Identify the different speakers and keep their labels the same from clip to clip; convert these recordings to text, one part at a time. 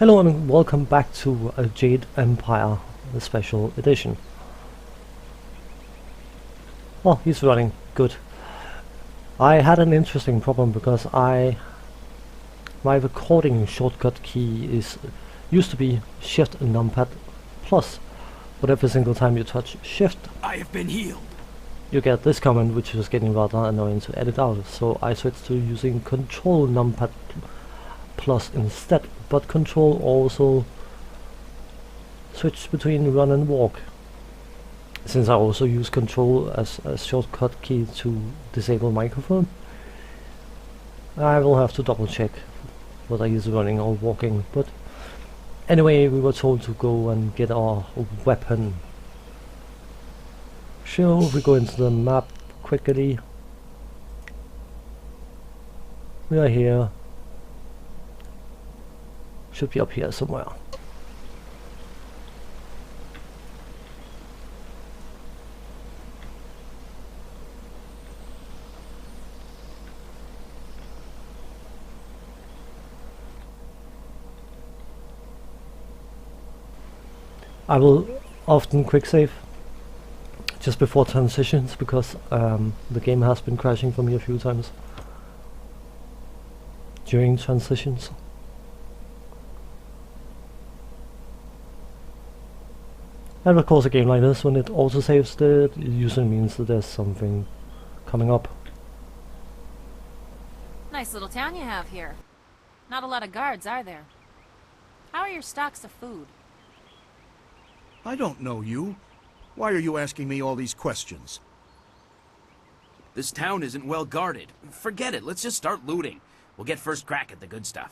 Speaker 1: Hello and welcome back to Jade Empire, the special edition. Well, he's running. Good. I had an interesting problem because my recording shortcut key used to be Shift and numpad plus, but every single time you touch Shift,
Speaker 2: I have been healed.
Speaker 1: You get this command, which was getting rather annoying to edit out. So I switched to using Control numpad plus instead, but Control also switched between run and walk. Since I also use Control as a shortcut key to disable microphone, I will have to double check whether I use running or walking. But anyway, we were told to go and get our weapon. So we go into the map quickly. We are here. Should be up here somewhere. I will often quick save just before transitions because the game has been crashing for me a few times during transitions. And of course a game like this, when it autosaves, it usually means that there's something coming up.
Speaker 3: Nice little town you have here. Not a lot of guards, are there? How are your stocks of food?
Speaker 4: I don't know you. Why are you asking me all these questions?
Speaker 2: This town isn't well guarded. Forget it, let's just start looting. We'll get first crack at the good stuff.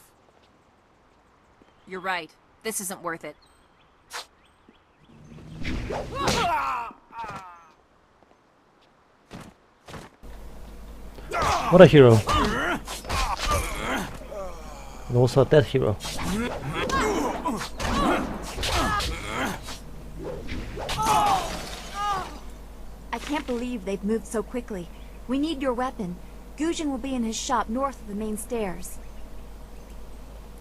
Speaker 3: You're right. This isn't worth it.
Speaker 1: What a hero. And also a dead hero.
Speaker 5: I can't believe they've moved so quickly. We need your weapon. Gujin will be in his shop north of the main stairs.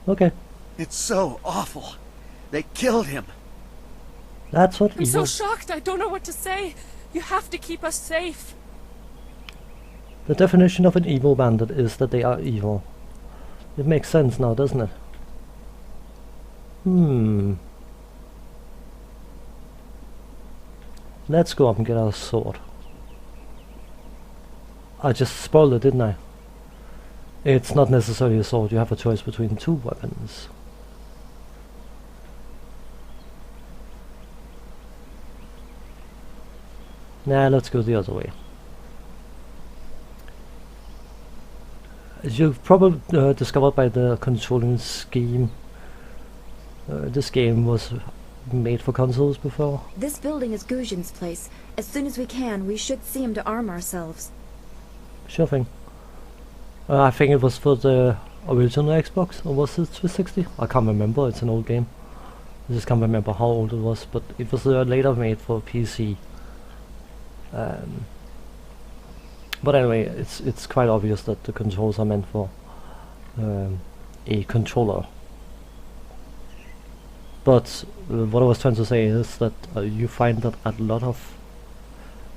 Speaker 1: Okay.
Speaker 4: It's so awful. They killed him.
Speaker 1: That's what
Speaker 6: I'm so shocked, I don't know what to say. You have to keep us safe.
Speaker 1: The definition of an evil bandit is that they are evil. It makes sense now, doesn't it? Let's go up and get our sword. I just spoiled it, didn't I? It's not necessarily a sword, you have a choice between two weapons. Nah, let's go the other way. As you've probably discovered by the controlling scheme, this game was made for consoles before.
Speaker 5: This building is Gujin's place. As soon as we can, we should see him to arm ourselves.
Speaker 1: Sure thing. I think it was for the original Xbox, or was it 360? I can't remember, it's an old game. I just can't remember how old it was, but it was later made for PC. But anyway, it's quite obvious that the controls are meant for a controller. But what I was trying to say is that you find that a lot of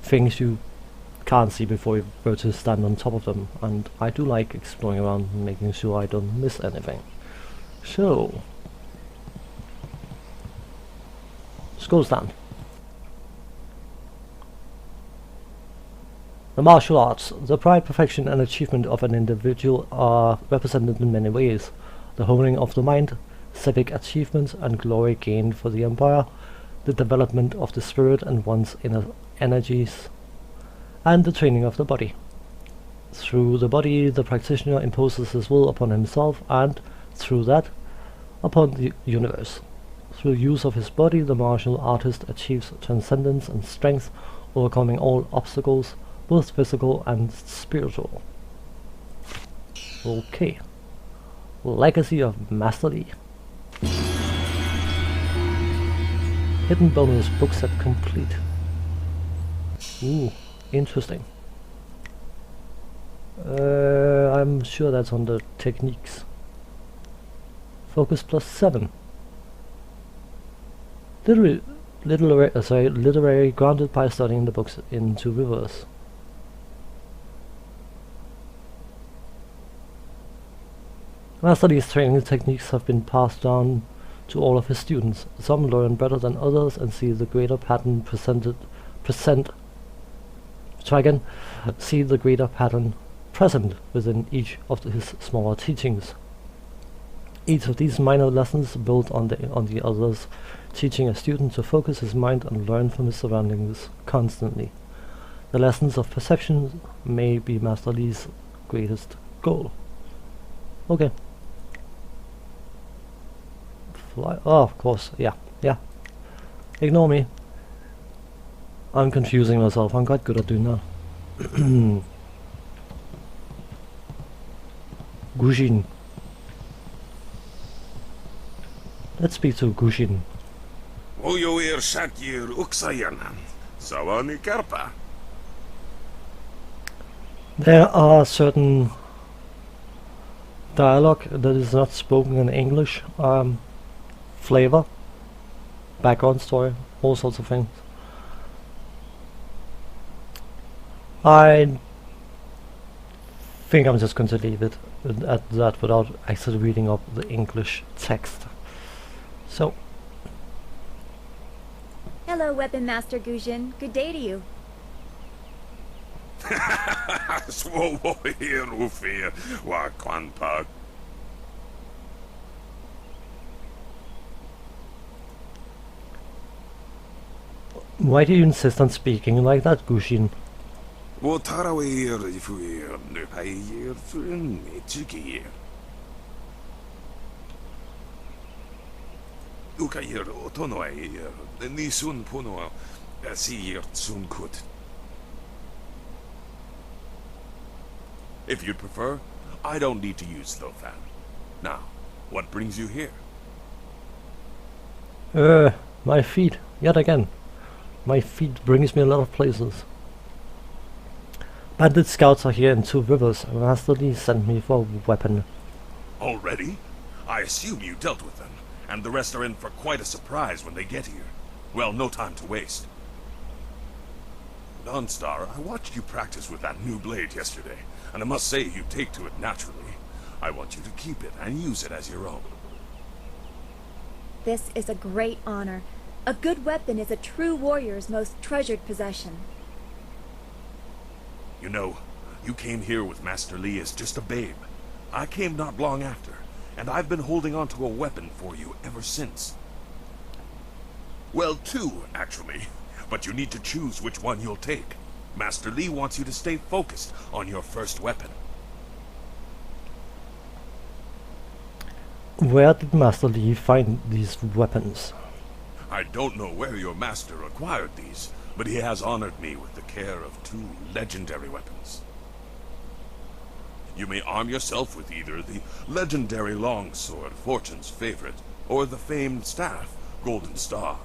Speaker 1: things you can't see before you were to stand on top of them, and I do like exploring around and making sure I don't miss anything. So, skull stand. The martial arts, the pride, perfection and achievement of an individual are represented in many ways. The honing of the mind, civic achievements and glory gained for the empire, the development of the spirit and one's inner energies, and the training of the body. Through the body, the practitioner imposes his will upon himself and, through that, upon the universe. Through use of his body, the martial artist achieves transcendence and strength, overcoming all obstacles, both physical and spiritual. Okay. Legacy of Master Lee. Hidden bonus book set complete. Ooh, interesting. I'm sure that's under techniques. Focus +7. literary grounded by studying the books in Two Rivers. Master Lee's training techniques have been passed down to all of his students. Some learn better than others and see the greater pattern present within each of his smaller teachings. Each of these minor lessons build on the others, teaching a student to focus his mind and learn from his surroundings constantly. The lessons of perception may be Master Lee's greatest goal. Okay. Fly. Oh, of course. Yeah. Ignore me. I'm confusing myself. I'm quite good at doing that. Gujin. Let's speak to Gujin.
Speaker 7: Ojoir Shakir Uksayanan. Sawani Karpa.
Speaker 1: There are certain dialogue that is not spoken in English. Flavor, background story, all sorts of things. I think I'm just going to leave it at that without actually reading up the English text. So,
Speaker 5: Hello, Weapon Master Gujin. Good day to you.
Speaker 7: Swowo here Ufir wa Kwanpa.
Speaker 1: why do you insist on speaking like that, Gushin?
Speaker 7: Wo tarawir ifuir nupayir fun ichikir. Ukayir otonoir nisun puno asir sunkut. If you'd prefer, I don't need to use Thofan. Now, what brings you here?
Speaker 1: My feet, yet again. My feet brings me a lot of places. Bandit scouts are here in Two Rivers, and Master Lee sent me for a weapon.
Speaker 7: Already? I assume you dealt with them, and the rest are in for quite a surprise when they get here. Well, no time to waste. Dawnstar, I watched you practice with that new blade yesterday, and I must say you take to it naturally. I want you to keep it and use it as your own.
Speaker 5: This is a great honor. A good weapon is a true warrior's most treasured possession.
Speaker 7: You know, you came here with Master Lee as just a babe. I came not long after, and I've been holding on to a weapon for you ever since. Well, two, actually. But you need to choose which one you'll take. Master Lee wants you to stay focused on your first weapon.
Speaker 1: Where did Master Lee find these weapons?
Speaker 7: I don't know where your master acquired these, but he has honored me with the care of two legendary weapons. You may arm yourself with either the legendary longsword, Fortune's favorite, or the famed staff, Golden Star.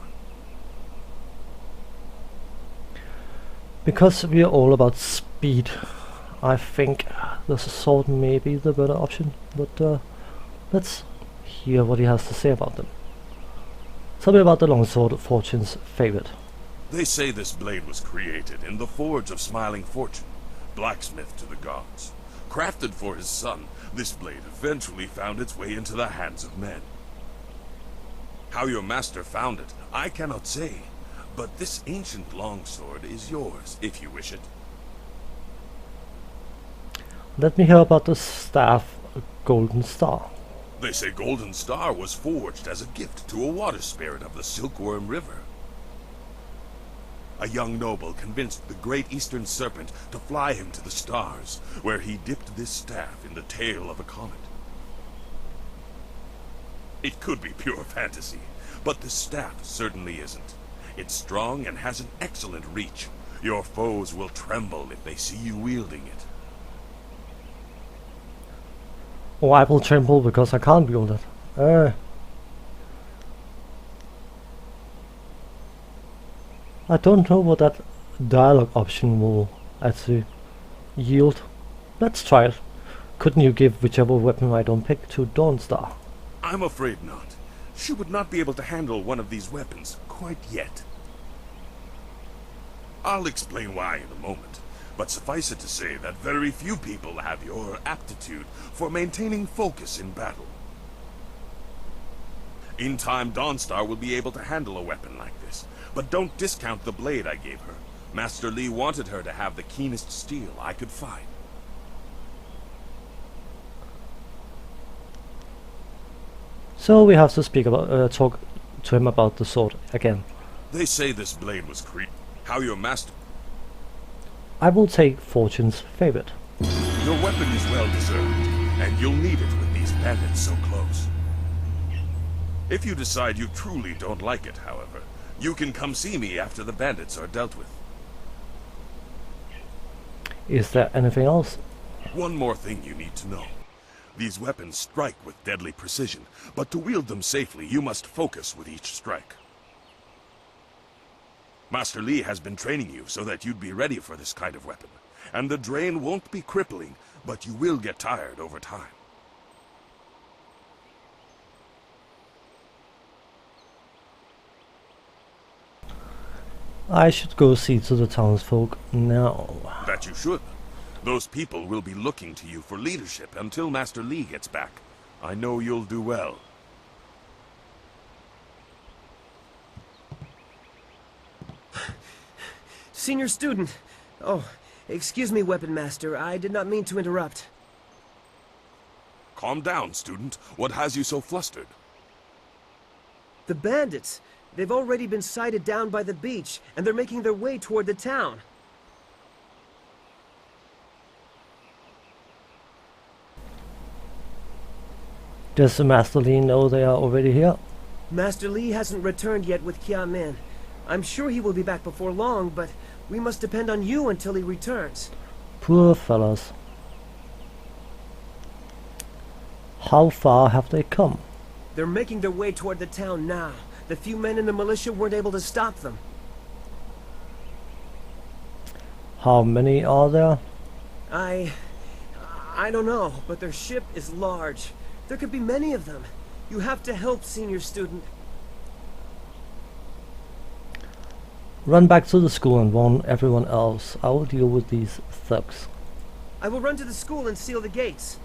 Speaker 1: Because we are all about speed, I think the sword may be the better option, but let's hear what he has to say about them. Tell me about the longsword, Fortune's favorite.
Speaker 7: They say this blade was created in the forge of Smiling Fortune, blacksmith to the gods. Crafted for his son, this blade eventually found its way into the hands of men. How your master found it, I cannot say, but this ancient longsword is yours, if you wish it.
Speaker 1: Let me hear about the staff, Golden Star.
Speaker 7: They say Golden Star was forged as a gift to a water spirit of the Silkworm River. A young noble convinced the Great Eastern Serpent to fly him to the stars, where he dipped this staff in the tail of a comet. It could be pure fantasy, but the staff certainly isn't. It's strong and has an excellent reach. Your foes will tremble if they see you wielding it.
Speaker 1: Oh, I will tremble because I can't wield it. I don't know what that dialogue option will actually yield. Let's try it. Couldn't you give whichever weapon I don't pick to Dawnstar?
Speaker 7: I'm afraid not. She would not be able to handle one of these weapons quite yet. I'll explain why in a moment, but suffice it to say that very few people have your aptitude for maintaining focus in battle. In time, Dawnstar will be able to handle a weapon like this, but don't discount the blade I gave her. Master Li wanted her to have the keenest steel I could find.
Speaker 1: So we have to talk to him about the sword again.
Speaker 7: They say this blade was created. How your master...
Speaker 1: I will take Fortune's favorite.
Speaker 7: Your weapon is well deserved, and you'll need it with these bandits so close. If you decide you truly don't like it, however, you can come see me after the bandits are dealt with.
Speaker 1: Is there anything else?
Speaker 7: One more thing you need to know. These weapons strike with deadly precision, but to wield them safely, you must focus with each strike. Master Li has been training you so that you'd be ready for this kind of weapon, and the drain won't be crippling, but you will get tired over time.
Speaker 1: I should go see to the townsfolk now.
Speaker 7: That you should. Those people will be looking to you for leadership until Master Li gets back. I know you'll do well.
Speaker 8: Senior student. Oh, excuse me, Weapon Master. I did not mean to interrupt.
Speaker 7: Calm down, student. What has you so flustered?
Speaker 8: The bandits. They've already been sighted down by the beach, and they're making their way toward the town.
Speaker 1: Does the Master Li know they are already here?
Speaker 8: Master Li hasn't returned yet with Kia Min. I'm sure he will be back before long, but we must depend on you until he returns.
Speaker 1: Poor fellas. How far have they come?
Speaker 8: They're making their way toward the town now. The few men in the militia weren't able to stop them.
Speaker 1: How many are there?
Speaker 8: I don't know, but their ship is large. There could be many of them. You have to help, senior student.
Speaker 1: Run back to the school and warn everyone else. I will deal with these thugs.
Speaker 8: I will run to the school and seal the gates.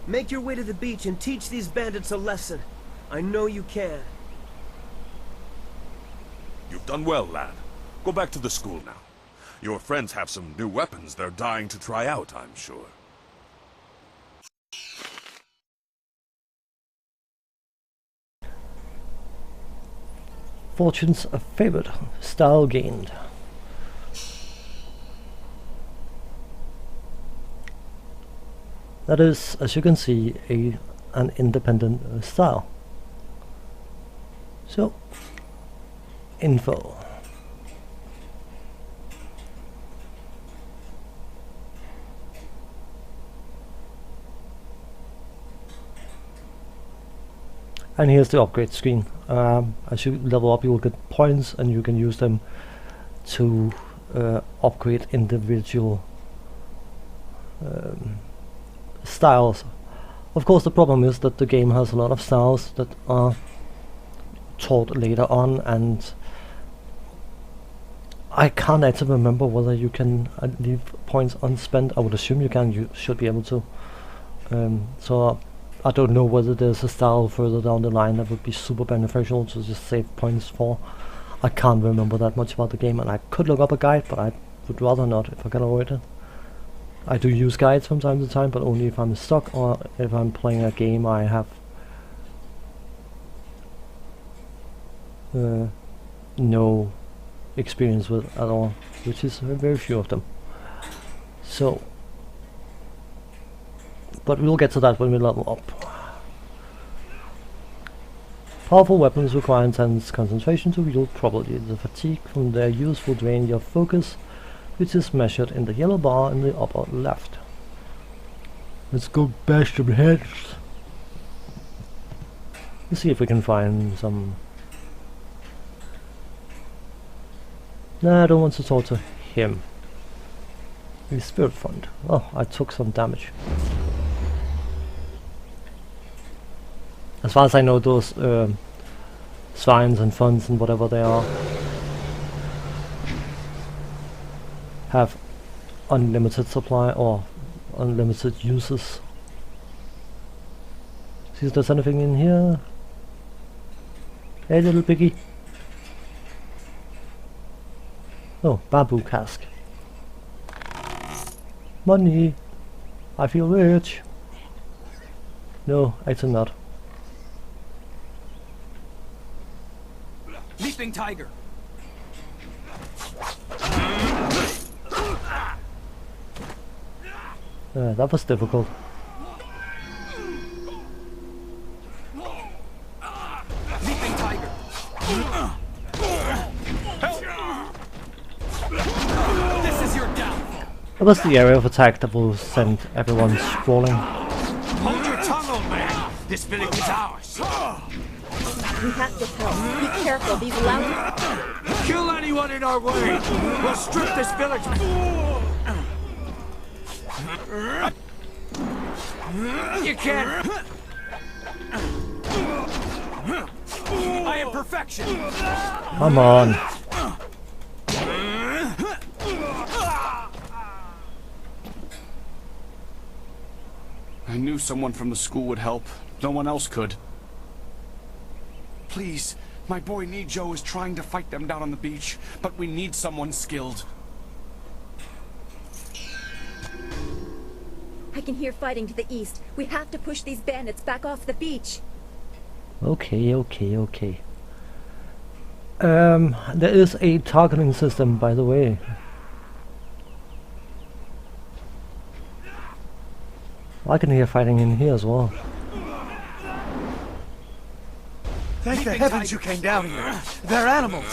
Speaker 8: Make your way to the beach and teach these bandits a lesson. I know you can.
Speaker 7: You've done well, lad. Go back to the school now. Your friends have some new weapons they're dying to try out, I'm sure.
Speaker 1: Fortune's a favorite. Style gained. That is, as you can see, an independent style. So, info. And here's the upgrade screen. As you level up, you will get points, and you can use them to upgrade individual styles. Of course, the problem is that the game has a lot of styles that are taught later on, and I can't actually remember whether you can leave points unspent. I would assume you can. You should be able to. So I don't know whether there's a style further down the line that would be super beneficial to just save points for. I can't remember that much about the game, and I could look up a guide, but I would rather not if I can avoid it. I do use guides from time to time, but only if I'm stuck or if I'm playing a game I have no experience with at all, which is very few of them. So, but we'll get to that when we level up. Powerful weapons require intense concentration to wield properly. The fatigue from their use will drain your focus, which is measured in the yellow bar in the upper left. Let's go bash some heads. Let's see if we can find some... Nah, I don't want to talk to him. He's Spirit Fund. Oh, I took some damage. As far as I know, those swines and funds and whatever they are have unlimited supply or unlimited uses. See if there's anything in here. Hey, little piggy. Oh, bamboo cask. Money. I feel rich. No, actually not.
Speaker 2: Leaping tiger.
Speaker 1: That was difficult.
Speaker 2: Leaping tiger. This is your downfall.
Speaker 1: That was the area of attack that will send everyone sprawling.
Speaker 2: Hold your tongue, old man. This village is ours.
Speaker 5: We have to help. Be careful, these loud...
Speaker 2: Kill anyone in our way. We'll strip this village. You can't. I am perfection.
Speaker 1: Come on.
Speaker 9: I knew someone from the school would help. No one else could. Please, my boy Nijo is trying to fight them down on the beach, but we need someone skilled.
Speaker 5: I can hear fighting to the east. We have to push these bandits back off the beach.
Speaker 1: Okay. There is a targeting system, by the way. I can hear fighting in here as well.
Speaker 4: Thank the heavens you came down here. They're animals.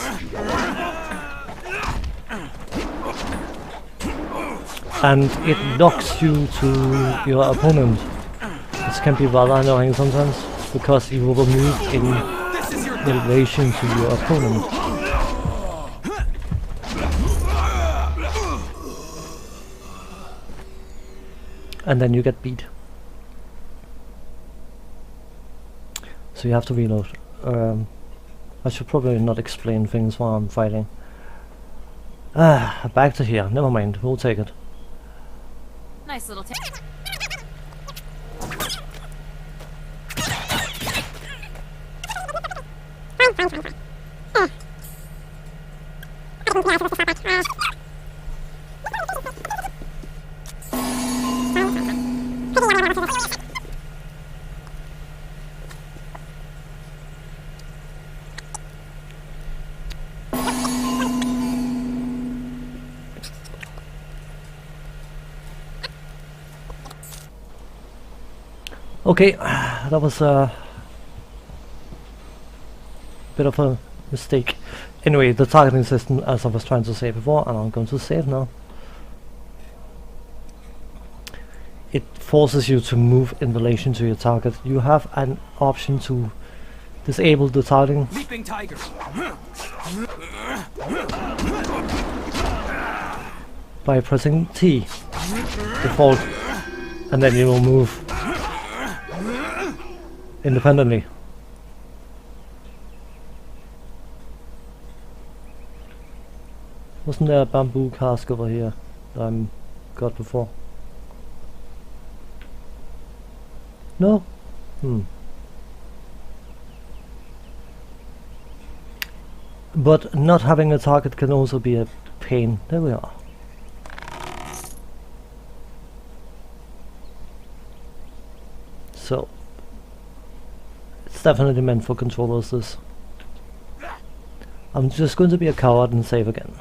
Speaker 1: And it knocks you to your opponent. This can be rather annoying sometimes, because you will move in relation to your opponent. And then you get beat. So you have to reload. I should probably not explain things while I'm fighting. Back to here. Never mind, we'll take it.
Speaker 3: Nice little take.
Speaker 1: Okay, that was a bit of a mistake. Anyway, the targeting system, as I was trying to say before, and I'm going to save now. It forces you to move in relation to your target. You have an option to disable the targeting.
Speaker 2: Leaping tiger.
Speaker 1: By pressing T, default, and then you will move independently. Wasn't there a bamboo cask over here that I got before? No? But not having a target can also be a pain. There we are. So it's definitely meant for controllers, this. I'm just going to be a coward and save again.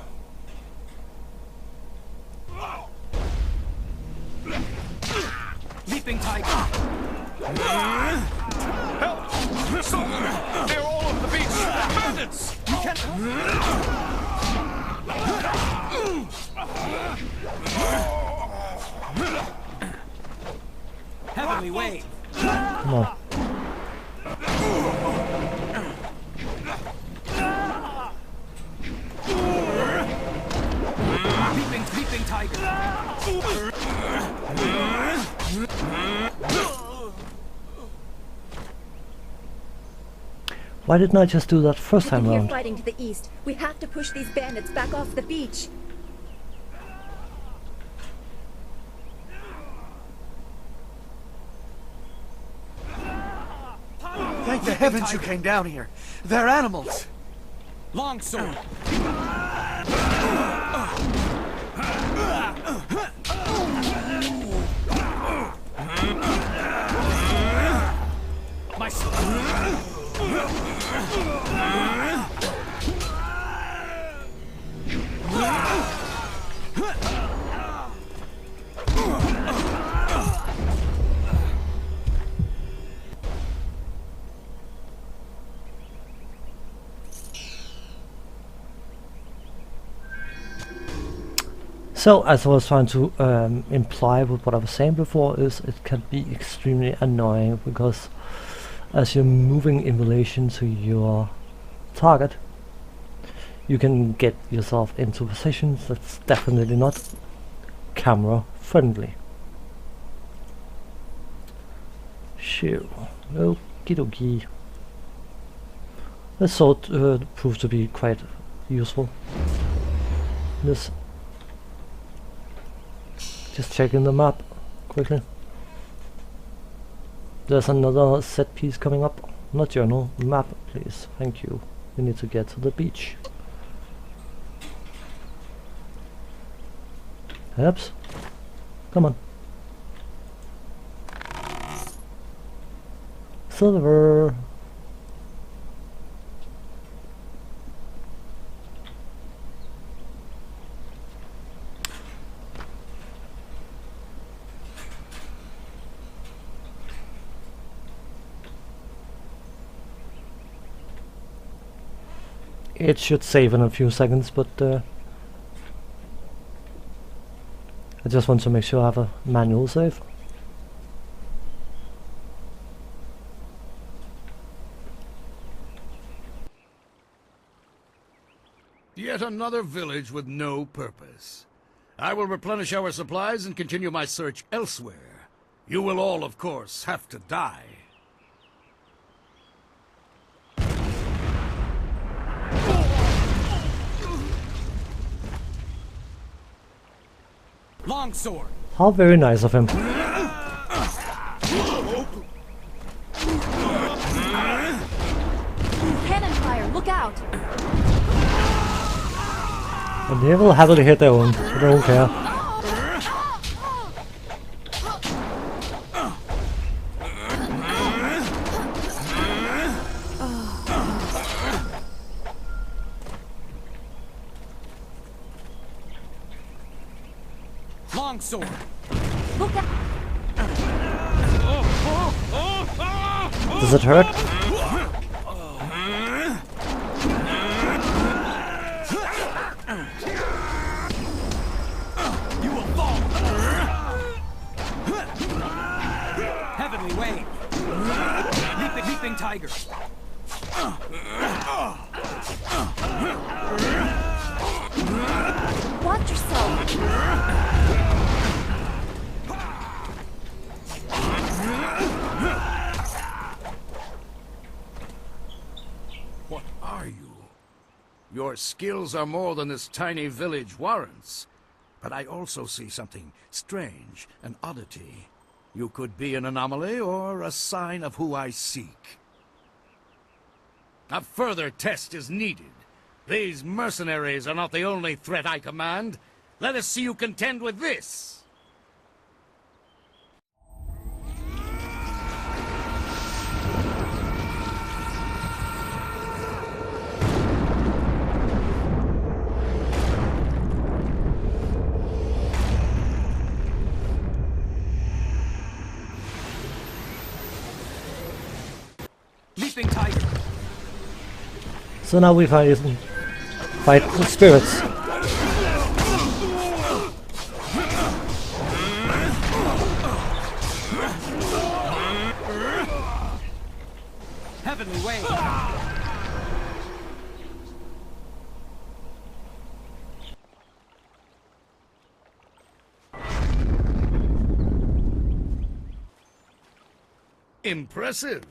Speaker 2: Leaping tiger.
Speaker 9: Help! Someone! They're all over the beach! Bandits! You can't...
Speaker 2: Heavenly wave.
Speaker 1: Come on.
Speaker 2: Leaping tiger.
Speaker 1: Why didn't I just do that first
Speaker 5: I
Speaker 1: time
Speaker 5: can hear
Speaker 1: around?
Speaker 5: fighting to the east. We have to push these bandits back off the beach.
Speaker 9: Thank the heavens you came down here. They're animals.
Speaker 8: Longsword. My
Speaker 1: So, as I was trying to imply with what I was saying before, is it can be extremely annoying because as you're moving in relation to your target, you can get yourself into positions that's definitely not camera friendly. Shoo. Okie dokie. This sword proved to be quite useful. This. Just checking the map quickly. There's another set piece coming up. Not journal, map please. Thank you. We need to get to the beach. Oops. Come on. Silver. It should save in a few seconds, but I just want to make sure I have a manual save.
Speaker 4: Yet another village with no purpose. I will replenish our supplies and continue my search elsewhere. You will all, of course, have to die.
Speaker 8: longsword.
Speaker 1: How very nice of him.
Speaker 5: Cannon fire, look out!
Speaker 1: And they will happily hit their own. I don't care.
Speaker 8: Longsword.
Speaker 5: Look out!
Speaker 1: Does it hurt?
Speaker 8: You will fall. Heavenly wave. Leaping tiger.
Speaker 5: Watch yourself!
Speaker 4: What are you? Your skills are more than this tiny village warrants. But I also see something strange, an oddity. You could be an anomaly or a sign of who I seek. A further test is needed. These mercenaries are not the only threat I command. Let us see you contend with this.
Speaker 8: Leaping tiger.
Speaker 1: So now we fight the spirits.
Speaker 8: Heavenly wave.
Speaker 4: Impressive.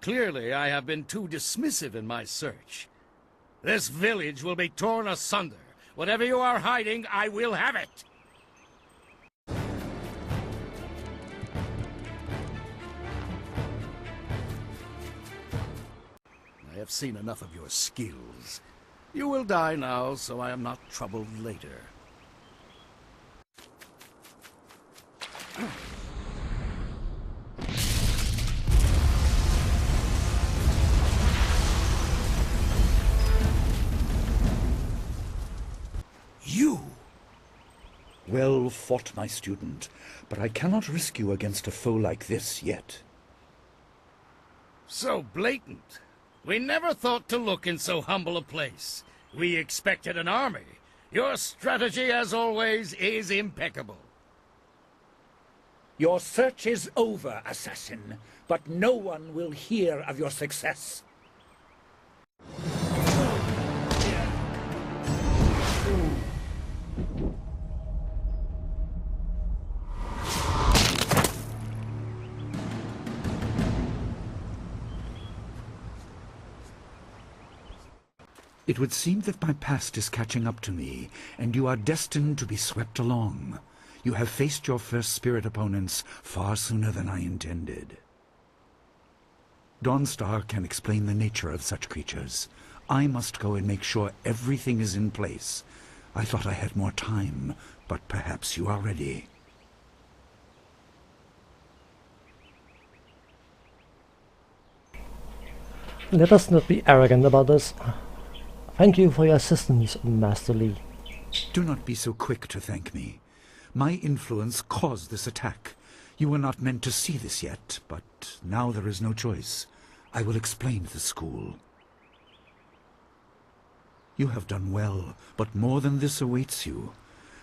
Speaker 4: Clearly, I have been too dismissive in my search. This village will be torn asunder. Whatever you are hiding, I will have it! I have seen enough of your skills. You will die now, so I am not troubled later.
Speaker 9: You! Well fought, my student, but I cannot risk you against a foe like this yet.
Speaker 4: So blatant. We never thought to look in so humble a place. We expected an army. Your strategy, as always, is impeccable.
Speaker 10: Your search is over, assassin, but no one will hear of your success.
Speaker 9: It would seem that my past is catching up to me, and you are destined to be swept along. You have faced your first spirit opponents far sooner than I intended. Dawnstar can explain the nature of such creatures. I must go and make sure everything is in place. I thought I had more time, but perhaps you are ready.
Speaker 1: Let us not be arrogant about this. Thank you for your assistance, Master Lee.
Speaker 9: Do not be so quick to thank me. My influence caused this attack. You were not meant to see this yet, but now there is no choice. I will explain the school. You have done well, but more than this awaits you.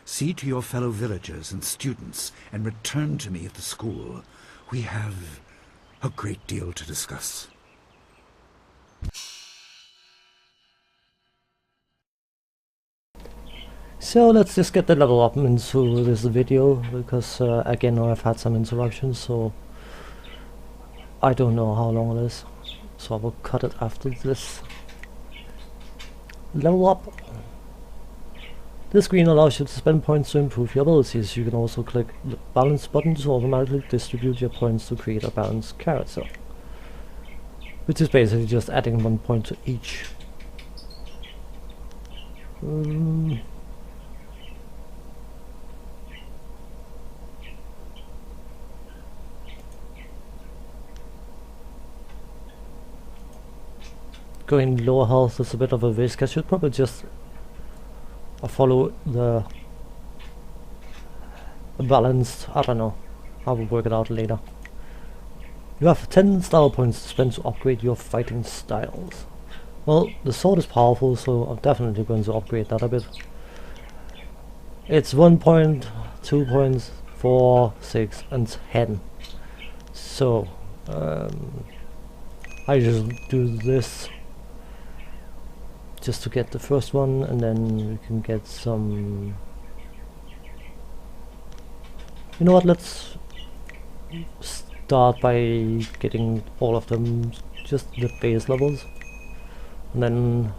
Speaker 9: See to your fellow villagers and students, and return to me at the school. We have a great deal to discuss.
Speaker 1: So let's just get the level up into this video, because again I've had some interruptions, so I don't know how long it is, so I will cut it after this. Level up. This screen allows you to spend points to improve your abilities. You can also click the balance button to automatically distribute your points to create a balanced character, which is basically just adding 1 point to each. Going lower health is a bit of a risk. I should probably just follow the balanced. I don't know. I will work it out later. You have 10 style points to spend to upgrade your fighting styles. Well, the sword is powerful, so I'm definitely going to upgrade that a bit. It's 1 point, 2 points, 4, 6 and 10. So I just do this just to get the first one, and then we can get some. You know what, let's start by getting all of them, just the base levels, and then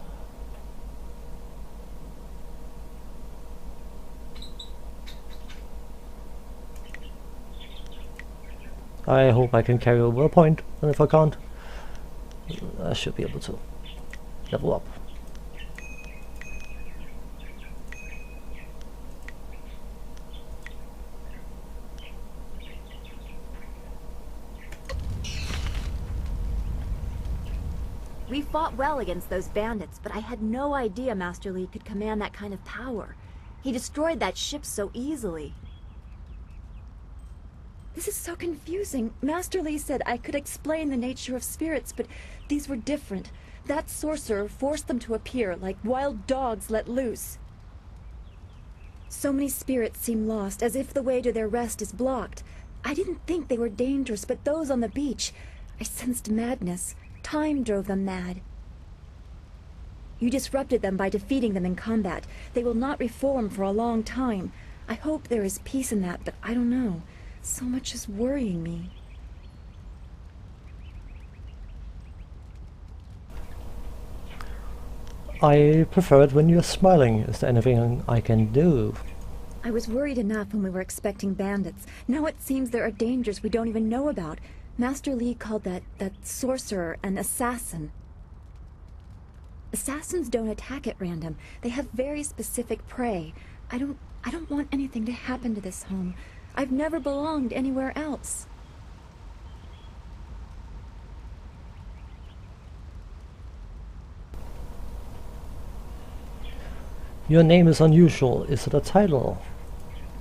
Speaker 1: I hope I can carry over a point, and if I can't, I should be able to level up.
Speaker 5: We fought well against those bandits, but I had no idea Master Lee could command that kind of power. He destroyed that ship so easily. This is so confusing. Master Lee said I could explain the nature of spirits, but these were different. That sorcerer forced them to appear like wild dogs let loose. So many spirits seem lost, as if the way to their rest is blocked. I didn't think they were dangerous, but those on the beach, I sensed madness. Time drove them mad. You disrupted them by defeating them in combat. They will not reform for a long time. I hope there is peace in that, but I don't know. So much is worrying me.
Speaker 1: I prefer it when you're smiling. Is there anything I can do?
Speaker 5: I was worried enough when we were expecting bandits. Now it seems there are dangers we don't even know about. Master Li called that sorcerer an assassin. Assassins don't attack at random. They have very specific prey. I don't want anything to happen to this home. I've never belonged anywhere else.
Speaker 1: Your name is unusual. Is it a title?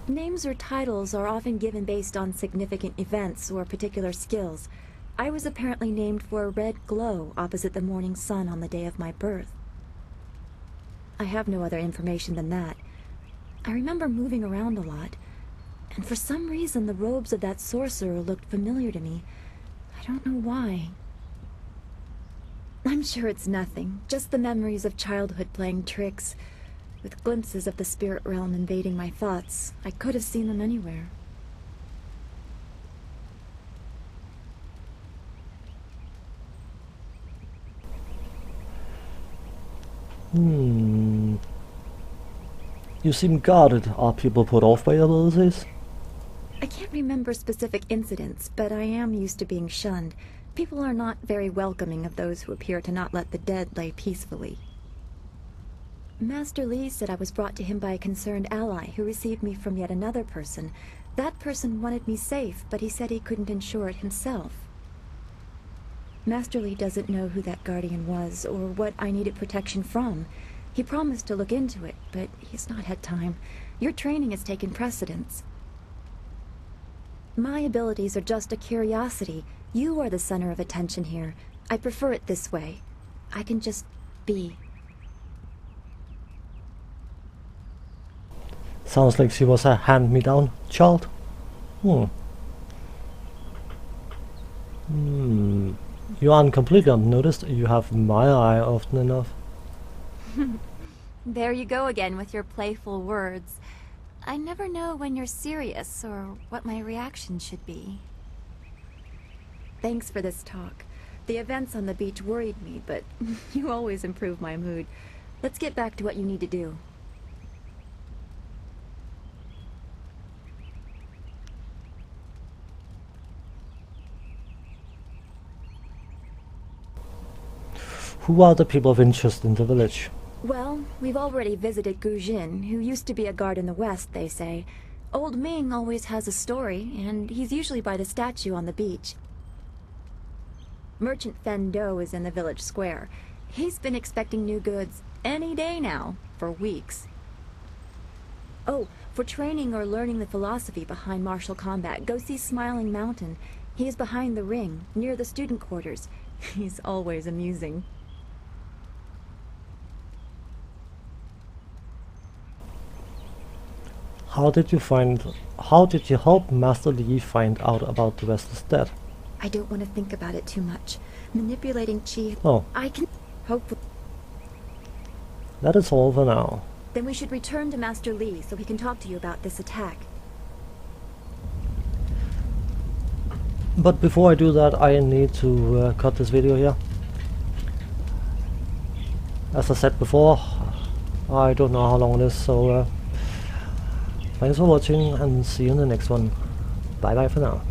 Speaker 5: Names or titles are often given based on significant events or particular skills. I was apparently named for a red glow opposite the morning sun on the day of my birth. I have no other information than that. I remember moving around a lot, and for some reason the robes of that sorcerer looked familiar to me. I don't know why. I'm sure it's nothing, just the memories of childhood playing tricks. With glimpses of the spirit realm invading my thoughts, I could have seen them anywhere.
Speaker 1: You seem guarded. Are people put off by your abilities?
Speaker 5: I can't remember specific incidents, but I am used to being shunned. People are not very welcoming of those who appear to not let the dead lay peacefully. Master Li said I was brought to him by a concerned ally who received me from yet another person. That person wanted me safe, but he said he couldn't ensure it himself. Master Li doesn't know who that guardian was, or what I needed protection from. He promised to look into it, but he's not had time. Your training has taken precedence. My abilities are just a curiosity. You are the center of attention here. I prefer it this way. I can just be.
Speaker 1: Sounds like she was a hand-me-down child. You aren't completely unnoticed. You have my eye often enough.
Speaker 3: There you go again with your playful words. I never know when you're serious or what my reaction should be.
Speaker 5: Thanks for this talk. The events on the beach worried me, but you always improve my mood. Let's get back to what you need to do.
Speaker 1: Who are the people of interest in the village?
Speaker 5: Well, we've already visited Gu Jin, who used to be a guard in the west, they say. Old Ming always has a story, and he's usually by the statue on the beach. Merchant Fen Do is in the village square. He's been expecting new goods any day now, for weeks. Oh, for training or learning the philosophy behind martial combat, go see Smiling Mountain. He is behind the ring, near the student quarters. He's always amusing.
Speaker 1: How did you help Master Li find out about the Vestal's death?
Speaker 5: I don't want to think about it too much. Manipulating Chi...
Speaker 1: Oh.
Speaker 5: I can... Hopefully...
Speaker 1: That is all for now.
Speaker 5: Then we should return to Master Li so he can talk to you about this attack.
Speaker 1: But before I do that, I need to cut this video here. As I said before, I don't know how long it is, so thanks for watching and see you in the next one. Bye bye for now.